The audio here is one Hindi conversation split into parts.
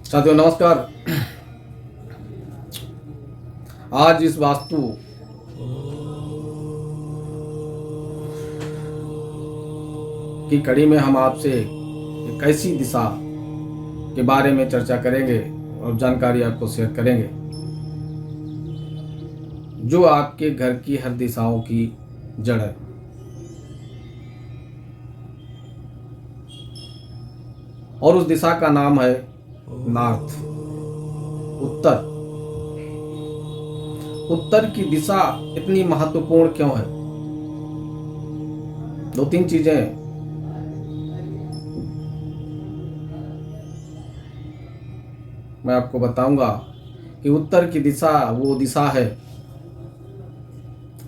साथियों नमस्कार। आज इस वास्तु की कड़ी में हम आपसे एक ऐसी दिशा के बारे में चर्चा करेंगे और जानकारी आपको शेयर करेंगे जो आपके घर की हर दिशाओं की जड़ है। और उस दिशा का नाम है नॉर्थ, उत्तर। उत्तर की दिशा इतनी महत्वपूर्ण क्यों है? दो तीन चीजें मैं आपको बताऊंगा कि उत्तर की दिशा वो दिशा है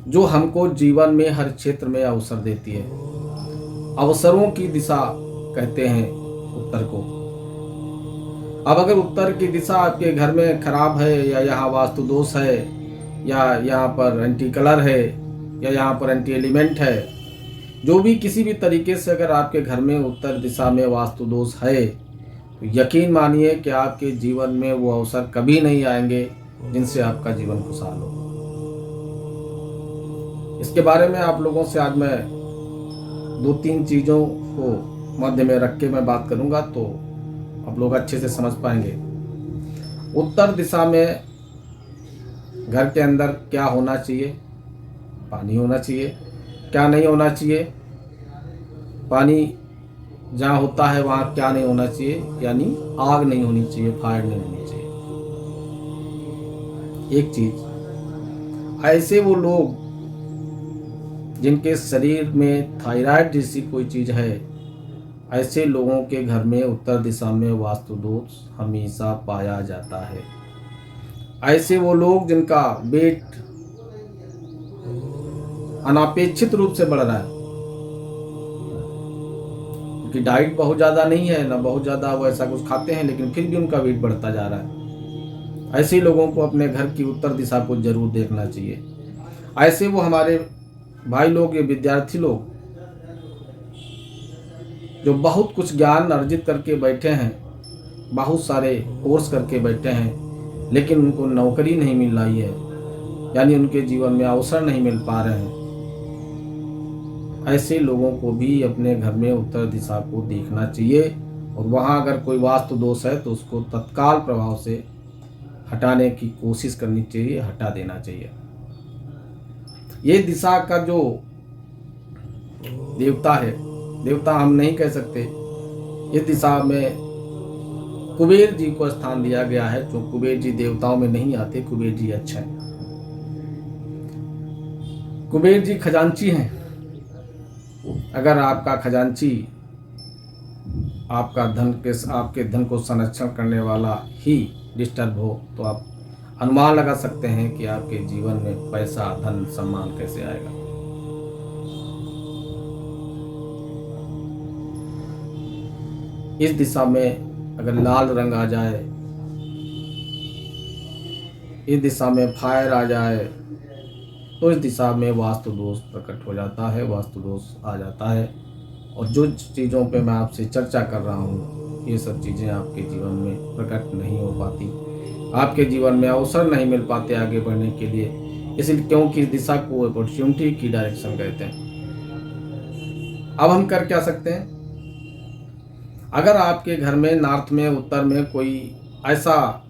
जो हमको जीवन में हर क्षेत्र में अवसर देती है। अवसरों की दिशा कहते हैं उत्तर को। अब अगर उत्तर की दिशा आपके घर में खराब है, या यहाँ वास्तु दोष है, या यहाँ पर एंटी कलर है, या यहाँ पर एंटी एलिमेंट है, जो भी किसी भी तरीके से अगर आपके घर में उत्तर दिशा में वास्तु दोष है, तो यकीन मानिए कि आपके जीवन में वो अवसर कभी नहीं आएंगे जिनसे आपका जीवन खुशहाल हो। इसके बारे में आप लोगों से आज मैं दो तीन चीज़ों को मध्य में रख के मैं बात करूंगा, तो आप लोग अच्छे से समझ पाएंगे। उत्तर दिशा में घर के अंदर क्या होना चाहिए? पानी होना चाहिए। क्या नहीं होना चाहिए? पानी जहाँ होता है वहाँ क्या नहीं होना चाहिए? यानी आग नहीं होनी चाहिए, फायर नहीं होनी चाहिए। एक चीज, ऐसे वो लोग जिनके शरीर में थायराइड जैसी कोई चीज है, ऐसे लोगों के घर में उत्तर दिशा में वास्तु दोष हमेशा पाया जाता है। ऐसे वो लोग जिनका वेट अनापेक्षित रूप से बढ़ रहा है, उनकी डाइट बहुत ज़्यादा नहीं है, ना बहुत ज़्यादा वो ऐसा कुछ खाते हैं, लेकिन फिर भी उनका वेट बढ़ता जा रहा है। ऐसे लोगों को अपने घर की उत्तर दिशा को जरूर देखना चाहिए। ऐसे वो हमारे भाई लोग, ये विद्यार्थी लोग जो बहुत कुछ ज्ञान अर्जित करके बैठे हैं, बहुत सारे कोर्स करके बैठे हैं, लेकिन उनको नौकरी नहीं मिल रही है, यानी उनके जीवन में अवसर नहीं मिल पा रहे हैं। ऐसे लोगों को भी अपने घर में उत्तर दिशा को देखना चाहिए, और वहाँ अगर कोई वास्तु दोष है तो उसको तत्काल प्रभाव से हटाने की कोशिश करनी चाहिए, हटा देना चाहिए। ये दिशा का जो देवता है, देवता हम नहीं कह सकते, इस दिशा में कुबेर जी को स्थान दिया गया है। जो कुबेर जी देवताओं में नहीं आते, कुबेर जी अच्छा है। कुबेर जी खजांची हैं। अगर आपका खजांची आपके धन को संरक्षण करने वाला ही डिस्टर्ब हो, तो आप अनुमान लगा सकते हैं कि आपके जीवन में पैसा, धन, सम्मान कैसे आएगा। इस दिशा में अगर लाल रंग आ जाए, इस दिशा में फायर आ जाए, तो इस दिशा में वास्तु दोष प्रकट हो जाता है, वास्तु दोष आ जाता है। और जो चीज़ों पे मैं आपसे चर्चा कर रहा हूँ, ये सब चीज़ें आपके जीवन में प्रकट नहीं हो पाती, आपके जीवन में अवसर नहीं मिल पाते आगे बढ़ने के लिए, इसलिए क्योंकि इस दिशा को अपॉर्चुनिटी की डायरेक्शन कहते हैं। अब हम कर क्या सकते हैं? अगर आपके घर में नॉर्थ में, उत्तर में कोई ऐसा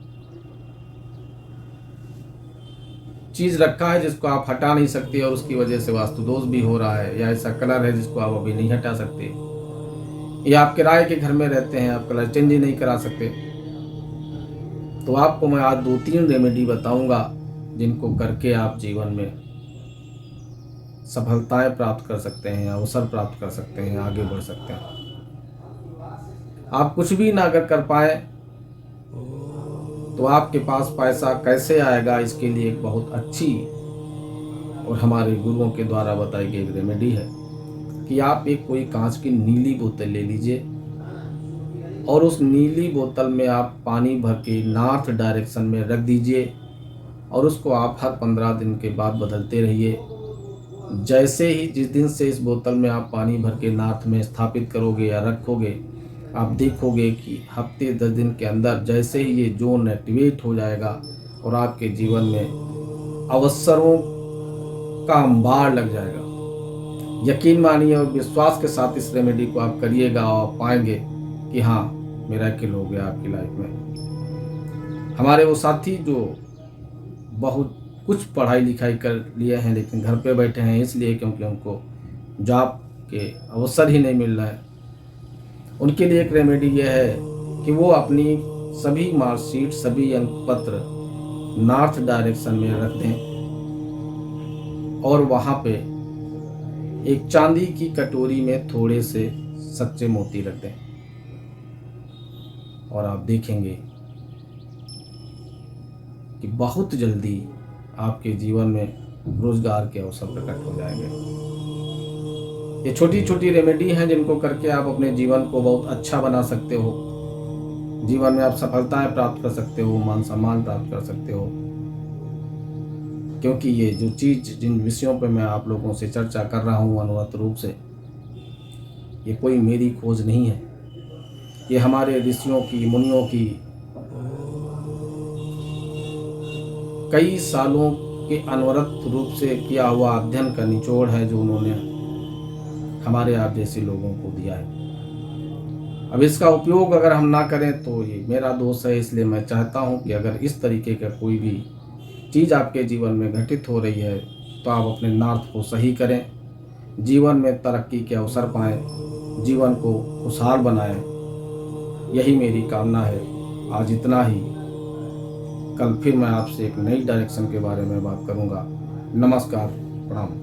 चीज रखा है जिसको आप हटा नहीं सकते, और उसकी वजह से वास्तु दोष भी हो रहा है, या ऐसा कलर है जिसको आप अभी नहीं हटा सकते, या आप किराए के घर में रहते हैं, आप कलर चेंज ही नहीं करा सकते, तो आपको मैं आज दो तीन रेमेडी बताऊंगा जिनको करके आप जीवन में सफलताएं प्राप्त कर सकते हैं, अवसर प्राप्त कर सकते हैं, आगे बढ़ सकते हैं। आप कुछ भी ना अगर कर पाए तो आपके पास पैसा कैसे आएगा, इसके लिए एक बहुत अच्छी और हमारे गुरुओं के द्वारा बताई गई एक रेमेडी है कि आप एक कोई कांच की नीली बोतल ले लीजिए, और उस नीली बोतल में आप पानी भर के नॉर्थ डायरेक्शन में रख दीजिए, और उसको आप हर 15 दिन के बाद बदलते रहिए। जैसे ही जिस दिन से इस बोतल में आप पानी भर के नॉर्थ में स्थापित करोगे या रखोगे, आप देखोगे कि हफ्ते 10 दिन के अंदर जैसे ही ये जोन एक्टिवेट हो जाएगा और आपके जीवन में अवसरों का अंबार लग जाएगा। यकीन मानिए और विश्वास के साथ इस रेमेडी को आप करिएगा और पाएंगे कि हाँ, मिरेकल हो गया आपकी लाइफ में। हमारे वो साथी जो बहुत कुछ पढ़ाई लिखाई कर लिए हैं लेकिन घर पे बैठे हैं इसलिए क्योंकि उनको जॉब के अवसर ही नहीं मिल रहा है, उनके लिए एक रेमेडी यह है कि वो अपनी सभी मार्कशीट, सभी अंक पत्र नॉर्थ डायरेक्शन में रख दें और वहाँ पे एक चांदी की कटोरी में थोड़े से सच्चे मोती रख दें और आप देखेंगे कि बहुत जल्दी आपके जीवन में रोजगार के अवसर प्रकट हो जाएंगे। ये छोटी छोटी रेमेडी हैं जिनको करके आप अपने जीवन को बहुत अच्छा बना सकते हो। जीवन में आप सफलताएं प्राप्त कर सकते हो, मान सम्मान प्राप्त कर सकते हो। क्योंकि ये जो चीज़, जिन विषयों पे मैं आप लोगों से चर्चा कर रहा हूँ अनवरत रूप से, ये कोई मेरी खोज नहीं है। ये हमारे ऋषियों की, मुनियों की कई सालों के अनवरत रूप से किया हुआ अध्ययन का निचोड़ है जो उन्होंने हमारे आप जैसे लोगों को दिया है। अब इसका उपयोग अगर हम ना करें तो ये मेरा दोष है। इसलिए मैं चाहता हूं कि अगर इस तरीके का कोई भी चीज़ आपके जीवन में घटित हो रही है तो आप अपने नॉर्थ को सही करें, जीवन में तरक्की के अवसर पाएं, जीवन को खुशहाल बनाएं। यही मेरी कामना है। आज इतना ही। कल फिर मैं आपसे एक नई डायरेक्शन के बारे में बात करूंगा। नमस्कार, प्रणाम।